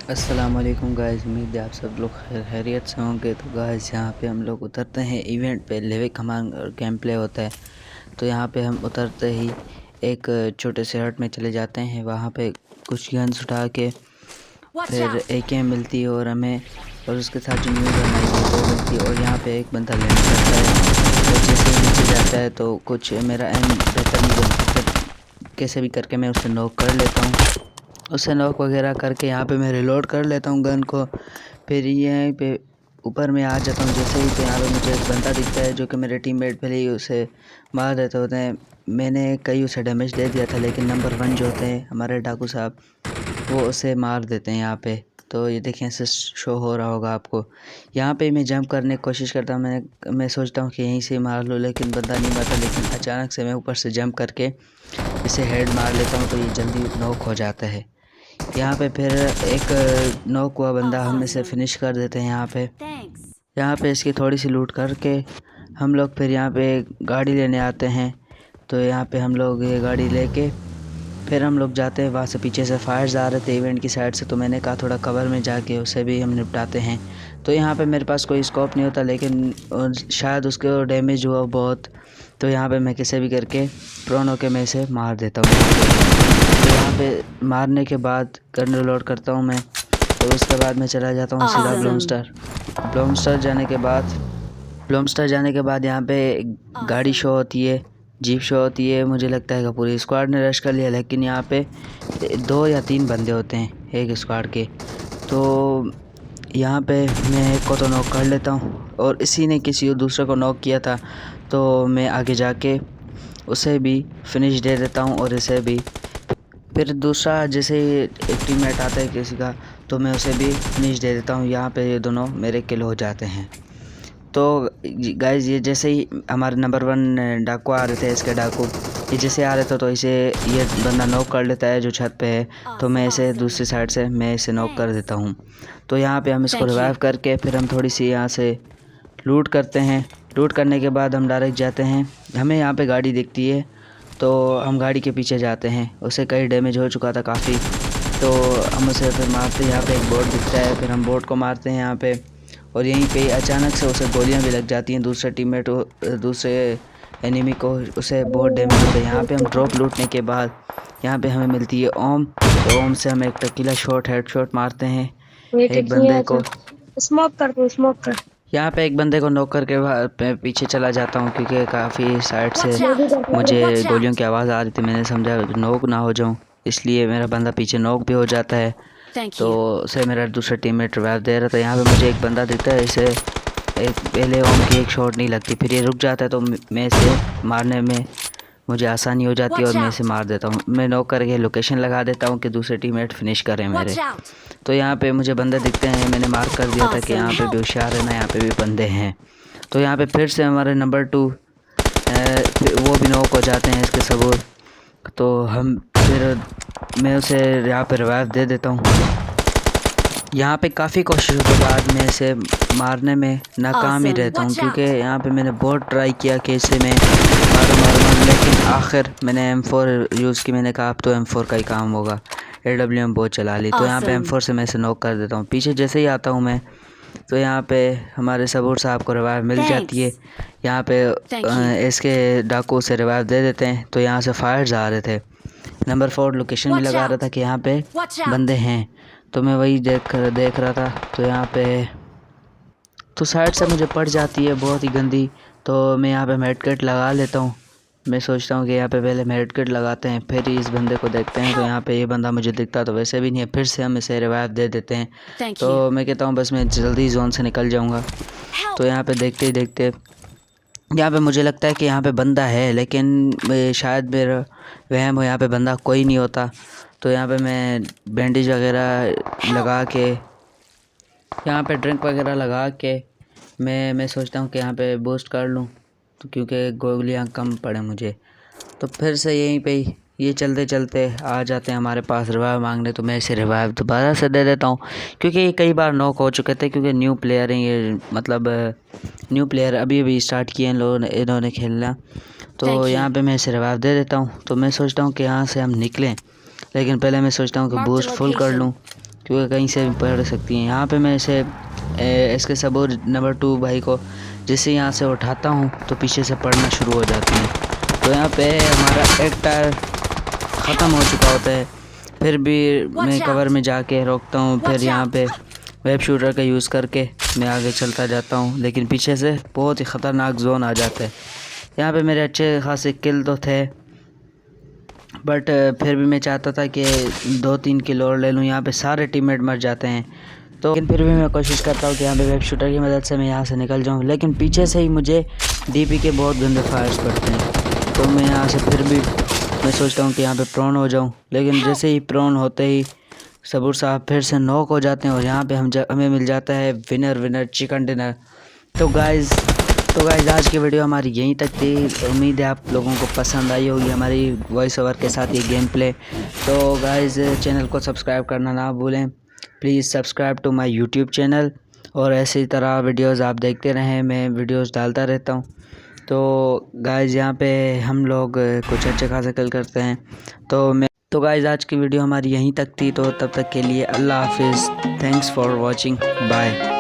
अस्सलाम वालेकुम गाइस, उम्मीद है आप सब लोग खैरियत से होंगे। तो गाइस यहाँ पे हम लोग उतरते हैं इवेंट पे। लिविक हमारा गेम प्ले होता है। तो यहाँ पे हम उतरते ही एक छोटे से हट में चले जाते हैं। वहाँ पे कुछ गन्स उठा के फिर AK मिलती है और हमें और उसके साथ जो न्यू गन आई है वो मिलती है। और यहाँ पे एक बंदा लैंड करता है। तो जैसे ही नीचे जाता है तो कुछ मेरा एम बेहतर नहीं बनता, फिर कैसे भी करके मैं उसे नॉक कर लेता हूँ। उसे नॉक वगैरह करके यहाँ पे मैं रिलोड कर लेता हूँ गन को। फिर यहीं पे ऊपर मैं आ जाता हूँ। जैसे ही तो यहाँ पे मुझे एक बंदा दिखता है जो कि मेरे टीममेट पहले ही उसे मार देते होते हैं। मैंने कई उसे डैमेज दे दिया था, लेकिन नंबर 1 जो होते हैं हमारे डाकू साहब, वो उसे मार देते हैं यहाँ पे। तो ये देखें, ऐसे शो हो रहा होगा आपको। यहाँ पे मैं जंप करने की कोशिश करता हूँ। मैं सोचता हूँ कि यहीं से मार लूँ, लेकिन बंदा नहीं मरता। लेकिन अचानक से मैं ऊपर से जंप करके इसे हेड मार लेता हूँ, तो ये जल्दी नॉक हो जाता है। यहाँ पे फिर एक नॉक हुआ बंदा हम इसे फिनिश कर देते हैं। यहाँ पे इसकी थोड़ी सी लूट करके हम लोग फिर यहाँ पे गाड़ी लेने आते हैं। तो यहाँ पे हम लोग ये गाड़ी लेके फिर हम लोग जाते हैं। वहाँ से पीछे से फायर्स आ रहे थे इवेंट की साइड से, तो मैंने कहा थोड़ा कवर में जाके उसे भी हम निपटाते हैं। तो यहाँ पे मेरे पास कोई स्कोप नहीं होता, लेकिन शायद उसको डैमेज हुआ बहुत। तो यहाँ पे मैं कैसे भी करके प्रोन होके मैं इसे मार देता हूँ। तो यहाँ पे मारने के बाद गन रिलोड करता हूँ मैं। तो उसके बाद मैं चला जाता हूँ सीधा ब्लूमस्टर जाने के बाद यहाँ पे गाड़ी शो होती है, जीप शो होती है। मुझे लगता है कि पूरी स्क्वाड ने रश कर लिया, लेकिन यहाँ पे 2 या 3 बंदे होते हैं एक स्क्वाड के। तो यहाँ पे मैं एक को तो नॉक कर लेता हूँ और इसी ने किसी दूसरे को नॉक किया था। तो मैं आगे जाके उसे भी फिनिश दे देता हूँ और इसे भी। फिर दूसरा जैसे एक टीममेट आता है किसी का, तो मैं उसे भी फिनिश दे देता हूँ। यहाँ पे ये दोनों मेरे किल हो जाते हैं। तो गाइज ये जैसे ही हमारे नंबर 1 डाकू आ रहे थे, इसके डाकू ये जैसे आ रहे थे, तो इसे ये बंदा नॉक कर लेता है जो छत पे है। तो मैं इसे दूसरी साइड से मैं इसे नॉक कर देता हूँ। तो यहाँ पे हम इसको रिवाइव करके फिर हम थोड़ी सी यहाँ से लूट करते हैं। लूट करने के बाद हम डायरेक्ट जाते हैं, हमें यहाँ पे गाड़ी दिखती है तो हम गाड़ी के पीछे जाते हैं। उसे कई डैमेज हो चुका था काफ़ी, तो हम उसे फिर मारते हैं। यहाँ पे एक बोट दिखता है, फिर हम बोट को मारते हैं यहाँ पे। और यहीं पे अचानक से उसे गोलियां भी लग जाती हैं। दूसरे एनिमी को उसे बहुत डैमेज होता है। यहाँ पे हम ड्रॉप लूटने के बाद यहाँ पे हमें मिलती है ओम। तो ओम से हम एक टकीला हेडशॉट मारते हैं एक बंदे को। स्मोक कर। यहाँ पे एक बंदे को नॉक करके पीछे चला जाता हूँ, क्योंकि काफ़ी साइड से मुझे गोलियों की आवाज़ आ रही थी। मैंने समझा नॉक ना हो जाऊँ, इसलिए मेरा बंदा पीछे नॉक भी हो जाता है। तो उसे मेरा दूसरा टीममेट रिवाइव दे रहा था। यहाँ पे मुझे एक बंदा दिखता है, इसे पहले ओम की एक शॉट नहीं लगती, फिर ये रुक जाता है। तो मैं इसे मारने में मुझे आसानी हो जाती है और मैं इसे मार देता हूँ। मैं नॉक करके लोकेशन लगा देता हूँ कि दूसरे टीममेट फिनिश करें मेरे। तो यहाँ पे मुझे बंदे दिखते हैं, मैंने मार्क कर दिया था कि यहाँ पे भी होशियार है ना, यहाँ पे भी बंदे हैं। तो यहाँ पे फिर से हमारे नंबर 2 वो भी नॉक हो जाते हैं इसके सबूत। तो मैं उसे यहाँ पे रिवाइव दे देता हूँ। यहाँ पे काफ़ी कोशिशों के बाद मैं इसे मारने में नाकाम ही रहता हूँ, क्योंकि यहाँ पे मैंने बहुत ट्राई किया कि इसे मैं मारूँ, लेकिन आखिर मैंने M4 यूज़ की। मैंने कहा अब तो M4 का ही काम होगा, AWM बहुत चला ली। तो यहाँ पे M4 से मैं इसे नॉक कर देता हूँ। पीछे जैसे ही आता हूँ मैं, तो यहाँ पे हमारे सबूर साहब को रिवाइव मिल जाती है। यहाँ पे इसके डाकू से रिवाइव दे देते हैं। तो यहाँ से फायर्स आ रहे थे। नंबर 4 लोकेशन भी लगा रहा था कि यहाँ पे बंदे हैं, तो मैं वही देख रहा था। तो यहाँ पे तो साइड से मुझे पड़ जाती है बहुत ही गंदी। तो मैं यहाँ पे मेडकिट लगा लेता हूँ। मैं सोचता हूँ कि यहाँ पे पहले मेडकिट लगाते हैं, फिर ही इस बंदे को देखते हैं। तो यहाँ पे ये बंदा मुझे दिखता तो वैसे भी नहीं है, फिर से हम इसे रिवाइव दे देते हैं। तो मैं कहता हूँ बस मैं जल्दी जोन से निकल जाऊँगा। तो यहाँ पे देखते ही देखते यहाँ पे मुझे लगता है कि यहाँ पे बंदा है, लेकिन शायद मेरा वहम हो, यहाँ पे बंदा कोई नहीं होता। तो यहाँ पे मैं बैंडेज वगैरह लगा के, यहाँ पे ड्रिंक वगैरह लगा के मैं सोचता हूँ कि यहाँ पे बूस्ट कर लूँ, तो क्योंकि गोलियाँ कम पड़े मुझे। तो फिर से यहीं पे ये चलते चलते आ जाते हैं हमारे पास रिवाइव मांगने, तो मैं इसे रिवाइव दोबारा से दे देता हूँ क्योंकि ये कई बार नॉक हो चुके थे, क्योंकि न्यू प्लेयर हैं ये, मतलब न्यू प्लेयर अभी अभी स्टार्ट किए हैं इन्होंने खेलना। तो यहाँ पे मैं इसे रिवाइव दे देता हूँ। तो मैं सोचता हूँ कि यहाँ से हम निकलें, लेकिन पहले मैं सोचता हूँ कि बूस्ट फुल कर लूँ क्योंकि कहीं से भी पड़ सकती हैं। यहाँ पे मैं इसे इसके सबूर नंबर 2 भाई को जिससे यहाँ से उठाता हूँ तो पीछे से पड़ना शुरू हो जाती हैं। तो यहाँ पे हमारा एक टायर ख़त्म हो चुका होता है, फिर भी मैं कवर में जाके रोकता हूँ। फिर यहाँ पे वेब शूटर का यूज़ करके मैं आगे चलता जाता हूँ, लेकिन पीछे से बहुत ही ख़तरनाक जोन आ जाता है। यहाँ पे मेरे अच्छे खासे किल तो थे, बट फिर भी मैं चाहता था कि 2-3 किल और ले लूँ। यहाँ पे सारे टीममेट मर जाते हैं, तो लेकिन फिर भी मैं कोशिश करता हूँ कि यहाँ पे वेब शूटर की मदद से मैं यहाँ से निकल जाऊँ, लेकिन पीछे से ही मुझे डीपी के बहुत गंदे फायर्स पड़ते हैं। तो मैं यहाँ से फिर भी मैं सोचता हूँ कि यहाँ पे प्रोन हो जाऊँ, लेकिन जैसे ही प्रोन होते ही सबूर साहब फिर से नॉक हो जाते हैं और यहाँ पे हमें मिल जाता है विनर चिकन डिनर। तो गाइज़ आज की वीडियो हमारी यहीं तक थी। उम्मीद है आप लोगों को पसंद आई होगी हमारी वॉइस ओवर के साथ ये गेम प्ले। तो गाइज़ चैनल को सब्सक्राइब करना ना भूलें, please subscribe to my YouTube channel, और ऐसी तरह वीडियोस आप देखते रहें, मैं वीडियोस डालता रहता हूँ। तो गाइज़ यहाँ पे हम लोग कुछ अच्छे खासे किल करते हैं। तो गाइज़ आज की वीडियो हमारी यहीं तक थी। तो तब तक के लिए अल्लाह हाफिज़, थैंक्स फॉर वॉचिंग, बाय।